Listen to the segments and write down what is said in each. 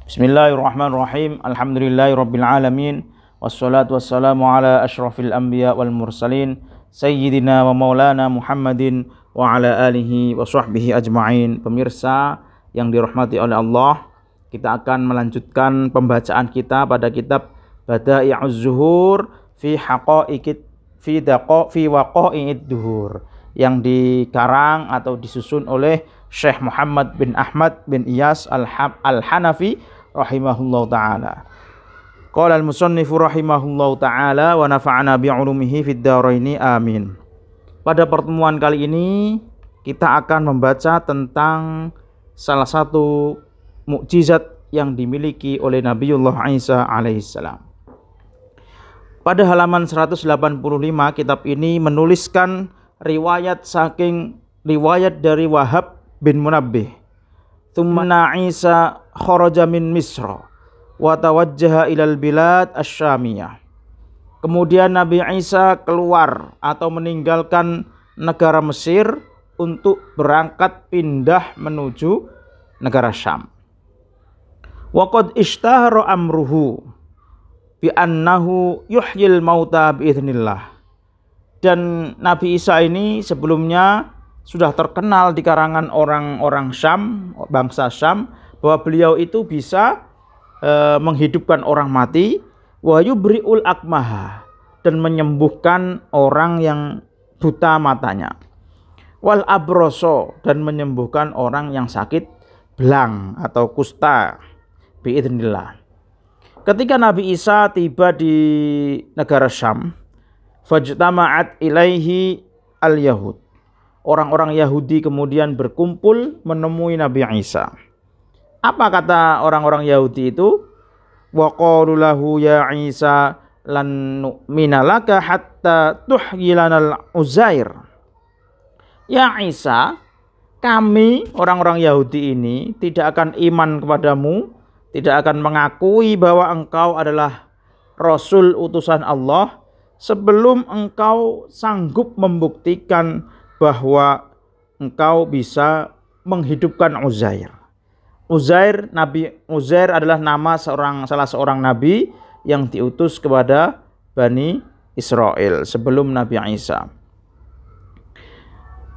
Bismillahirrahmanirrahim. Alhamdulillahirabbil alamin. Wassalatu wassalamu ala asyrafil anbiya wal mursalin sayyidina wa maulana Muhammadin wa ala alihi wa sahbihi ajma'in. Pemirsa yang dirahmati oleh Allah, kita akan melanjutkan pembacaan kita pada kitab Bada'i'uz Zuhur fi waqa'i'id duhur yang dikarang atau disusun oleh Syekh Muhammad bin Ahmad bin Iyas Al-Hanafi rahimahullahu ta'ala. Qala al-musannifu rahimahullahu ta'ala wa nafa'ana bi'ulumihi fid dharaini amin. Pada pertemuan kali ini kita akan membaca tentang salah satu mukjizat yang dimiliki oleh Nabiullah Isa alaihissalam. Pada halaman 185 kitab ini menuliskan riwayat dari Wahab bin Munabbih. Thumma Isa kharaja min Misra wa tawajjaha ilal bilad asy-Syamiyah. Kemudian Nabi Isa keluar atau meninggalkan negara Mesir untuk berangkat pindah menuju negara Syam. Wa qad ishtahara amruhu bi annahu yuhyil mauta biidznillah. Dan Nabi Isa ini sebelumnya sudah terkenal di karangan orang-orang Syam, bangsa Syam, bahwa beliau itu bisa menghidupkan orang mati, wa yubri'ul akmaha, dan menyembuhkan orang yang buta matanya, wal abroso, dan menyembuhkan orang yang sakit belang atau kusta, biidznillah. Ketika Nabi Isa tiba di negara Syam, fajtama'at ilaihi al-yahud. Orang-orang Yahudi kemudian berkumpul menemui Nabi Isa. Apa kata orang-orang Yahudi itu? Wa qalu lahu ya Isa lan nu'mina laka hatta tuhyilanal Uzair. Ya Isa, kami orang-orang Yahudi ini tidak akan iman kepadamu, tidak akan mengakui bahwa engkau adalah Rasul utusan Allah sebelum engkau sanggup membuktikan bahwa engkau bisa menghidupkan Uzair. Nabi Uzair adalah nama salah seorang nabi yang diutus kepada Bani Israel sebelum Nabi Isa.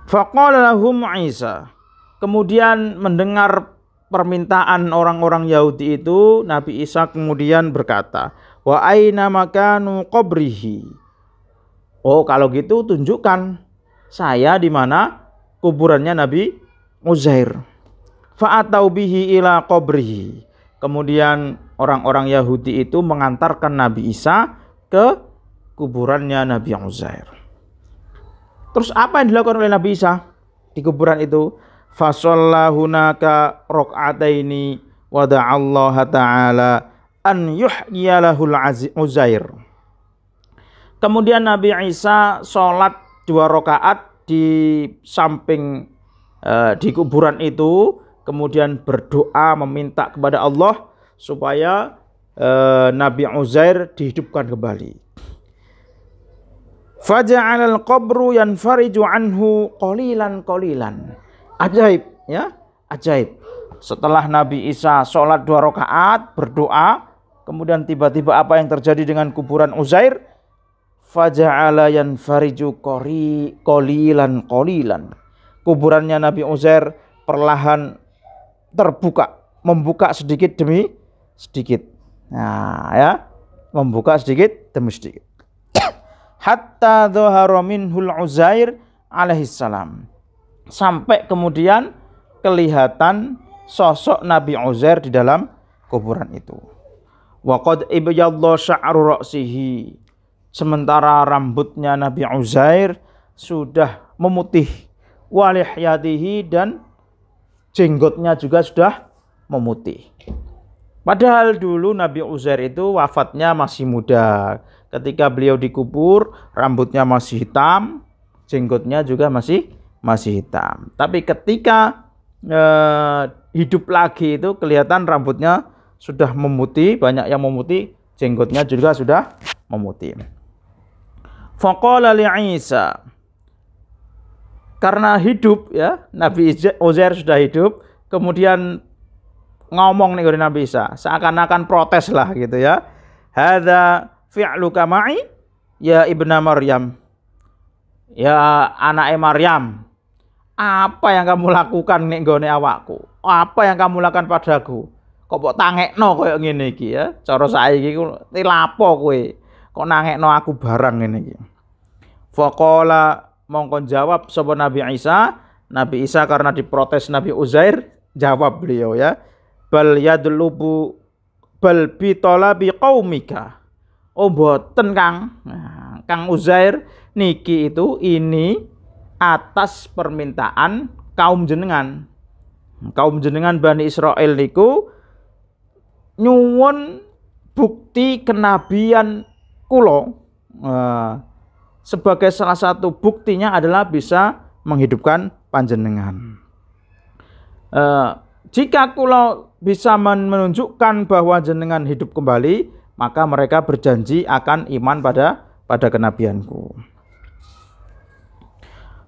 Faqala lahum Isa. Kemudian mendengar permintaan orang-orang Yahudi itu, Nabi Isa kemudian berkata, wa aina makanu qabrihi. Oh, kalau gitu tunjukkan saya di mana kuburannya Nabi Uzair. Fa'atau bihi ila qabrihi. Kemudian orang-orang Yahudi itu mengantarkan Nabi Isa ke kuburannya Nabi Uzair. Terus apa yang dilakukan oleh Nabi Isa di kuburan itu? Fasalla hunaka raq'ataini wa da'allaha ta'ala an yuhyiya lahul Uzair. Kemudian Nabi Isa sholat 2 rakaat di samping di kuburan itu, kemudian berdoa meminta kepada Allah supaya Nabi Uzair dihidupkan kembali. Faja'alal qabru yanfariju anhu qalilan. Ajaib, ya, ajaib. Setelah Nabi Isa sholat 2 rakaat berdoa, kemudian tiba-tiba apa yang terjadi dengan kuburan Uzair? Faja'ala yanfariju qalilan. Kuburannya Nabi Uzair perlahan membuka sedikit demi sedikit. Nah, ya, membuka sedikit demi sedikit. Hatta dhahara minhul Uzair alaihissalam. Sampai kemudian kelihatan sosok Nabi Uzair di dalam kuburan itu. Wa qad ibyadda sya'ru ra'sihi. Sementara rambutnya Nabi Uzair sudah memutih, walihyatihi, dan jenggotnya juga sudah memutih. Padahal dulu Nabi Uzair itu wafatnya masih muda. Ketika beliau dikubur, rambutnya masih hitam, jenggotnya juga masih hitam. Tapi ketika hidup lagi itu kelihatan rambutnya sudah memutih, banyak yang memutih, jenggotnya juga sudah memutih. Faqala li Isa, karena hidup, ya, Nabi Uzair sudah hidup, kemudian ngomong nih dari Nabi Isa, seakan-akan protes lah gitu ya. Hadza fi'luka ma'i ya ibna Maryam. Ya anake Maryam. Apa yang kamu lakukan nek nggone awakku? Apa yang kamu lakukan padaku? Kok mbok tangekno koyo ngene iki ya. Cara saiki ku lapo kowe? Kok nangekno aku barang ngene iki. Faqala mongkon jawab sapa Nabi Isa. Nabi Isa karena diprotes Nabi Uzair, jawab beliau ya. Bal yadlubu bal bi talabi qaumika. Oh mboten Kang. Nah, Kang Uzair niki itu ini atas permintaan kaum jenengan. Kaum jenengan Bani Israel niku nyuwun bukti kenabian kula. Sebagai salah satu buktinya adalah bisa menghidupkan panjenengan. Jika kula bisa menunjukkan bahwa jenengan hidup kembali, maka mereka berjanji akan iman pada kenabianku.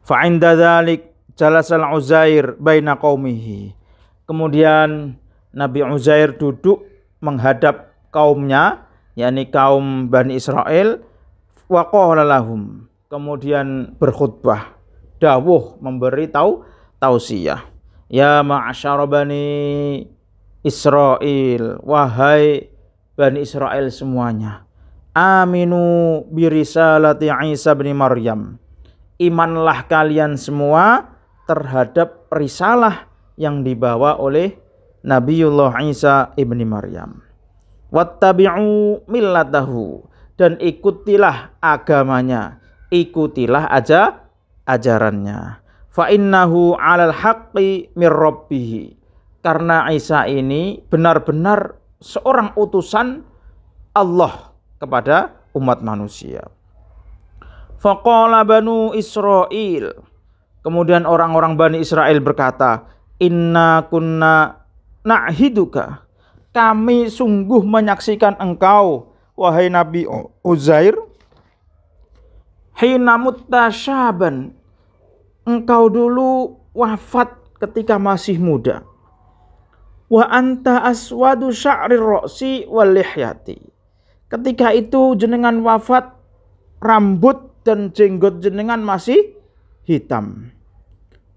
Fa'inda dzalik jalasal Uzair baina qaumihi. Kemudian Nabi Uzair duduk menghadap kaumnya, yakni kaum Bani Israel, wa qala lahum. Kemudian berkhutbah, dawuh memberi tausiah. Ya ma'asyara Bani Israel, wahai Bani Israel semuanya. Aminu birisalati Isa bin Maryam. Imanlah kalian semua terhadap risalah yang dibawa oleh Nabiullah Isa ibni Maryam. Wattabi'u millatahu, dan ikutilah agamanya, ikutilah ajarannya. Fa innahu 'alal haqqi mir rabbih. Karena Isa ini benar-benar seorang utusan Allah kepada umat manusia. Faqala Banu Israel. Kemudian orang-orang Bani Israel berkata, Inna kunna na'hiduka. Kami sungguh menyaksikan engkau, wahai Nabi Uzair. Hina mutasyaban. Engkau dulu wafat ketika masih muda. Wa anta aswadu sya'rir ra'si wal lihyati. Ketika itu jenengan wafat, rambut dan jenggot jenengan masih hitam.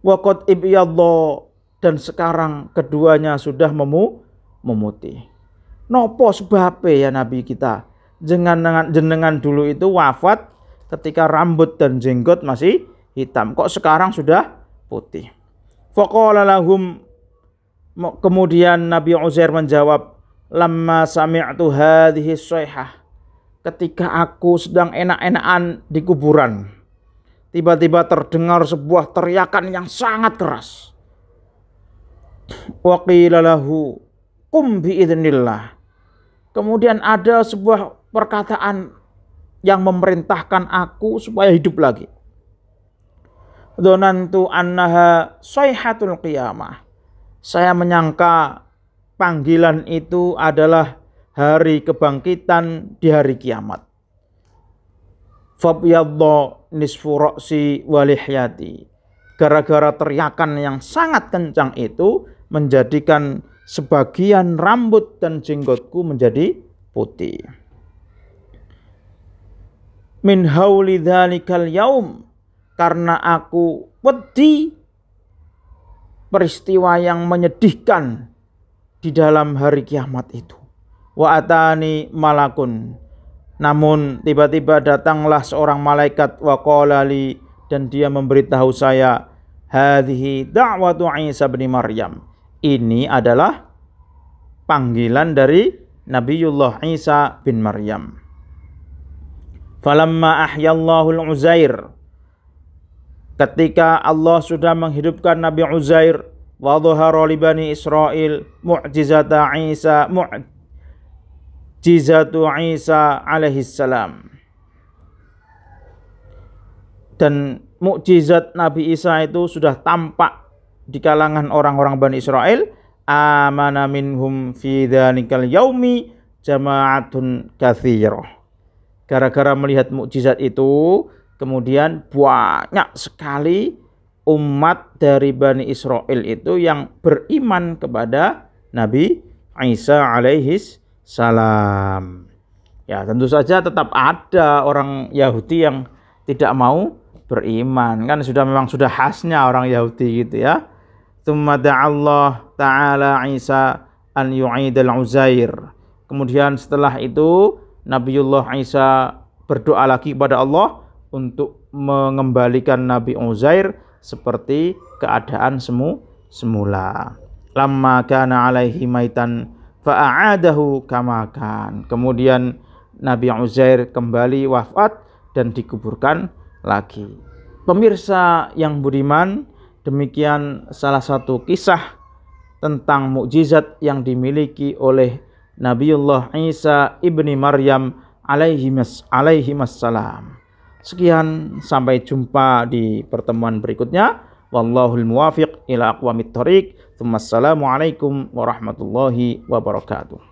Waqad ibyadha, dan sekarang keduanya sudah memutih. Nopo sebabe ya Nabi kita? Jenengan dulu itu wafat ketika rambut dan jenggot masih hitam. Kok sekarang sudah putih? Faqala lahum, kemudian Nabi Uzair menjawab, lamma sami'tu hadhihi shaihah. Ketika aku sedang enak-enakan di kuburan, tiba-tiba terdengar sebuah teriakan yang sangat keras. Wa qila lahu qum bi idznillah. Kemudian ada sebuah perkataan yang memerintahkan aku supaya hidup lagi. Dzanantu annaha sayhatul qiyamah. Saya menyangka panggilan itu adalah hari kebangkitan di hari kiamat. Fabyadha nisfu ra'si wa lihyati. Gara-gara teriakan yang sangat kencang itu menjadikan sebagian rambut dan jenggotku menjadi putih. Min hauli dzalikal yaum, karena aku wedi peristiwa yang menyedihkan di dalam hari kiamat itu. Wa atani malakun, namun tiba-tiba datanglah seorang malaikat, wa qala li, dan dia memberitahu saya, hadhihi da'watu Isa bin Maryam. Ini adalah panggilan dari Nabiullah Isa bin Maryam. Falamma ahyallahu al-Uzair, ketika Allah sudah menghidupkan Nabi Uzair, wa dhahara li Bani Israil mu'jizatu Isa alaihi salam, dan mukjizat Nabi Isa itu sudah tampak di kalangan orang-orang Bani Israel. Amana minhum fi dzalikal yaumi jama'atun katsirah. Gara-gara melihat mukjizat itu, kemudian banyak sekali umat dari Bani Israel itu yang beriman kepada Nabi Isa alaihis salam. Ya, tentu saja tetap ada orang Yahudi yang tidak mau beriman. Kan memang sudah khasnya orang Yahudi gitu ya. Tsumma Allah Ta'ala Isa an yu'idal Uzair. Kemudian setelah itu Nabiullah Isa berdoa lagi kepada Allah untuk mengembalikan Nabi Uzair seperti keadaan semula. Lamma kana alaihi maitan fa'adahu kama kan. Kemudian Nabi Uzair kembali wafat dan dikuburkan lagi. Pemirsa yang budiman, demikian salah satu kisah tentang mukjizat yang dimiliki oleh Nabiullah Isa ibni Maryam alaihimassalam. Sekian, sampai jumpa di pertemuan berikutnya. Wallahul muwafiq ila aqwamit thoriq. Assalamualaikum warahmatullahi wabarakatuh.